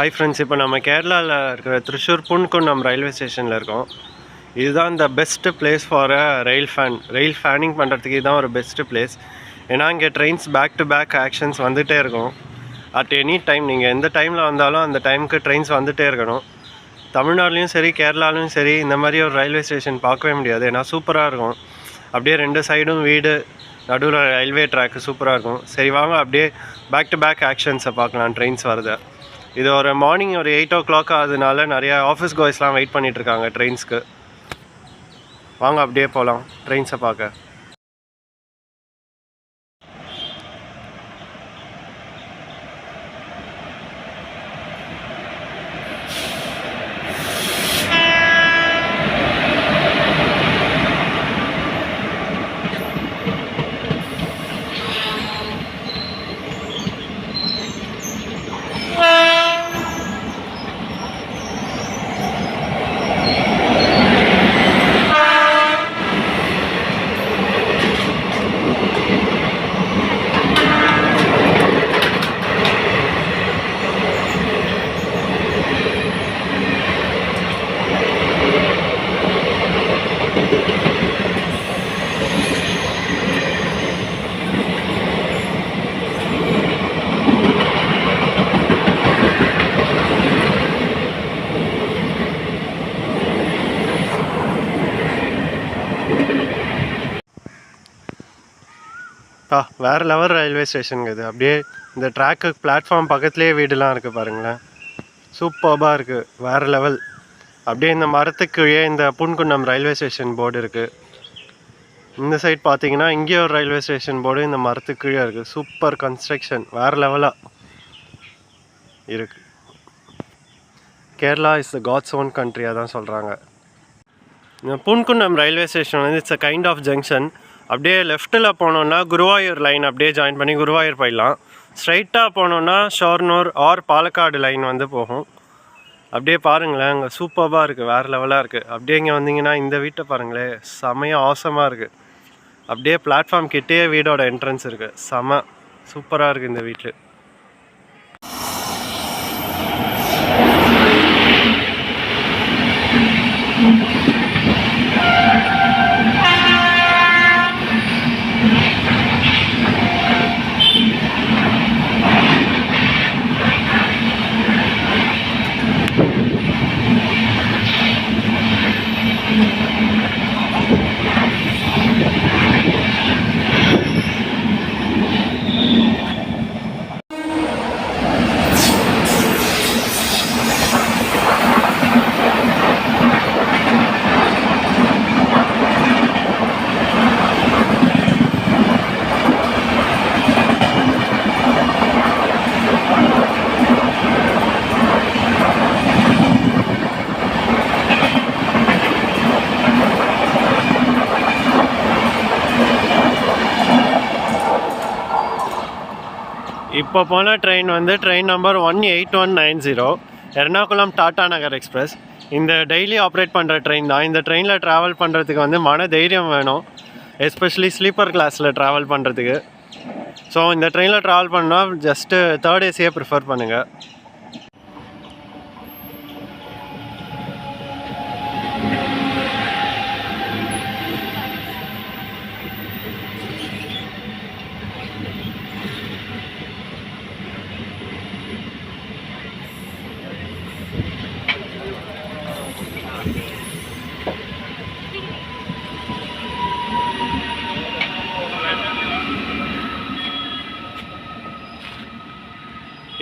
Hi friends, இப்போ நம்ம கேரளாவில் இருக்கிற த்ரிஷூர் புன்குன்னம் ரயில்வே ஸ்டேஷனில் இருக்கோம். இதுதான் இந்த best place for a rail fanning பண்ணுறதுக்கு இதுதான் ஒரு பெஸ்ட்டு பிளேஸ். ஏன்னா இங்கே trains back to back actions வந்துகிட்டே இருக்கும். அட் எனி டைம் நீங்கள் எந்த டைமில் வந்தாலும் அந்த டைமுக்கு ட்ரெயின்ஸ் வந்துகிட்டே இருக்கணும். தமிழ்நாடுலேயும் சரி கேரளாலையும் சரி இந்த மாதிரி ஒரு ரயில்வே ஸ்டேஷன் பார்க்கவே முடியாது. ஏன்னா சூப்பராக இருக்கும். அப்படியே ரெண்டு சைடும் வீடு, நடுவில் ரயில்வே ட்ராக்கு சூப்பராக இருக்கும். சரி வாங்க அப்படியே பேக் டு பேக் ஆக்ஷன்ஸை பார்க்கலாம். ட்ரெயின்ஸ் வருது. இது ஒரு மார்னிங் ஒரு 8 o'clock ஆகுதுனால நிறையா ஆஃபீஸ் கோய்ஸ்லாம் வெயிட் பண்ணிகிட்ருக்காங்க ட்ரெயின்ஸ்க்கு. வாங்க அப்படியே போகலாம் ட்ரெயின்ஸை பார்க்க. வேறு லெவல் ரயில்வே ஸ்டேஷனுங்க இது. அப்படியே இந்த ட்ராக்கு பிளாட்ஃபார்ம் பக்கத்துலேயே வீடுலாம் இருக்குது பாருங்களேன். சூப்பர்பாக இருக்குது, வேறு லெவல். அப்படியே இந்த மரத்துக்குள்ளே இந்த புன்குன்னம் ரயில்வே ஸ்டேஷன் போர்டு இருக்குது. இந்த சைட் பார்த்தீங்கன்னா இங்கே ஒரு ரயில்வே ஸ்டேஷன் போர்டு இந்த மரத்துக்குள்ளே இருக்குது. சூப்பர் கன்ஸ்ட்ரக்ஷன், வேறு லெவலாக இருக்குது. Kerala is the God's own கண்ட்ரியாக தான் சொல்கிறாங்க. இந்த புன்குன்னம் ரயில்வே ஸ்டேஷன் வந்து it's a kind of junction. அப்படியே லெஃப்ட்டில் போனோன்னா குருவாயூர் லைன் அப்படியே ஜாயின் பண்ணி குருவாயூர் போயிடலாம். ஸ்ட்ரைட்டாக போனோன்னா ஷோர்னூர் ஆர் பாலக்காடு லைன் வந்து போகும். அப்படியே பாருங்களேன், அங்கே சூப்பராக இருக்குது, வேறு லெவலாக இருக்குது. அப்படியே இங்கே வந்தீங்கன்னா இந்த வீட்டை பாருங்களேன், செமையாக ஆசமாக இருக்குது. அப்படியே பிளாட்ஃபார்ம் கிட்டே வீடோட என்ட்ரன்ஸ் இருக்குது. செம சூப்பராக இருக்குது இந்த வீட்டில். இப்போ போன ட்ரெயின் வந்து ட்ரெயின் நம்பர் 18190 எர்ணாகுளம் டாட்டாநகர் எக்ஸ்பிரஸ். இந்த டெய்லி ஆப்ரேட் பண்ணுற ட்ரெயின் தான். இந்த ட்ரெயினில் ட்ராவல் பண்ணுறதுக்கு வந்து மன தைரியம் வேணும், எஸ்பெஷலி ஸ்லீப்பர் கிளாஸில் ட்ராவல் பண்ணுறதுக்கு. ஸோ இந்த ட்ரெயினில் ட்ராவல் பண்ணால் ஜஸ்ட்டு 3rd AC ப்ரிஃபர் பண்ணுங்கள்.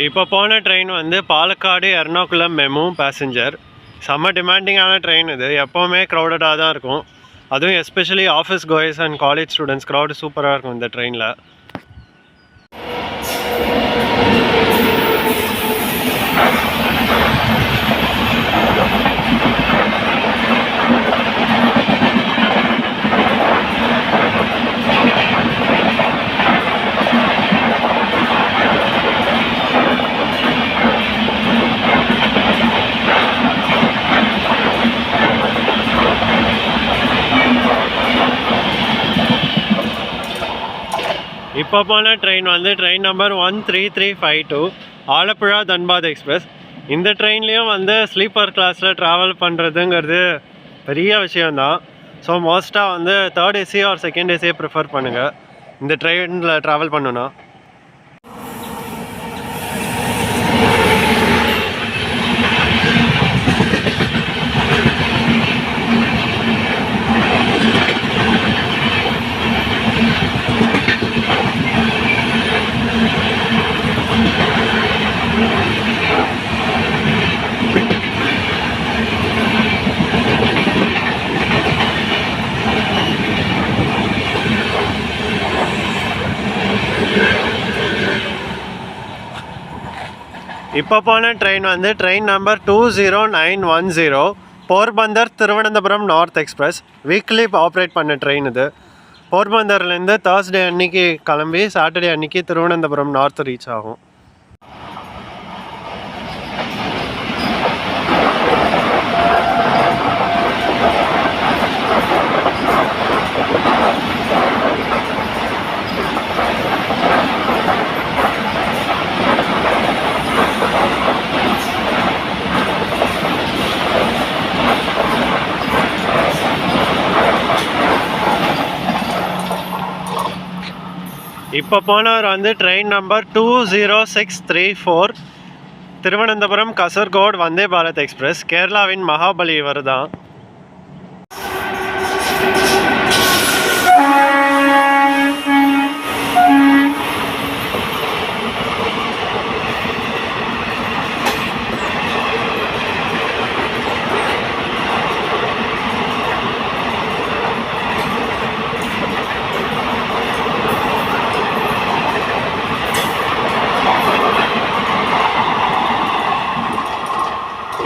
இப்போ போன ட்ரெயின் வந்து பாலக்காடு எர்னாகுளம் மெமு பேசஞ்சர். செம்ம டிமாண்டிங்கான ட்ரெயின் இது. எப்போவுமே க்ரௌடடாக தான் இருக்கும். அதுவும் especially office chores and college students crowd சூப்பராக இருக்கும் இந்த ட்ரெயினில். இப்போ போன ட்ரெயின் வந்து ட்ரெயின் நம்பர் 13352 Alleppey-Dhanbad Express. இந்த ட்ரெயின்லேயும் வந்து ஸ்லீப்பர் கிளாஸில் ட்ராவல் பண்ணுறதுங்கிறது பெரிய விஷயந்தான். ஸோ மோஸ்ட்டாக வந்து தேர்ட் ஏசி ஆர் செகண்ட் ஏசியை ப்ரிஃபர் பண்ணுங்கள் இந்த ட்ரெயினில் ட்ராவல் பண்ணுன்னா. இப்போ போன ட்ரெயின் வந்து train number 20910 Porbandar Thiruvananthapuram north express. Weekly operate பண்ண ட்ரெயின் இது. போர்பந்தர்லேருந்து தேர்ஸ்டே அன்னைக்கு கிளம்பி சாட்டர்டே அன்னைக்கு திருவனந்தபுரம் நார்த் ரீச் ஆகும். இப்போ போனவர் வந்து train number 20634 Thiruvananthapuram Kasaragod Vande Bharat express. கேரளாவின் மகாபலி இவர் தான்.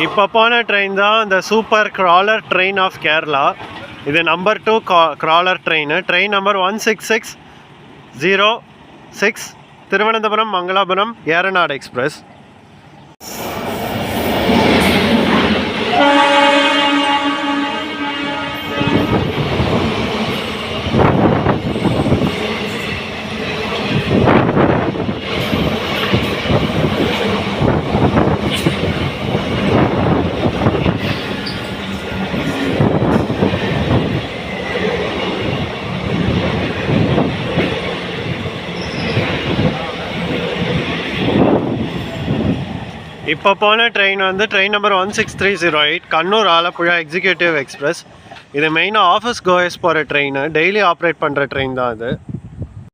இப்போ போன ட்ரெயின் தான் இந்த super crawler train of Kerala. இது number 2 crawler train. Train number 16606 Thiruvananthapuram Mangalapuram Ernad express. இப்போ போன ட்ரெயின் வந்து train number 16308 Kannur Alappuzha executive express. இது மெயினாக ஆஃபீஸ் கோயர்ஸ் போகிற ட்ரெயின். டெய்லி ஆப்ரேட் பண்ணுற ட்ரெயின் தான் இது.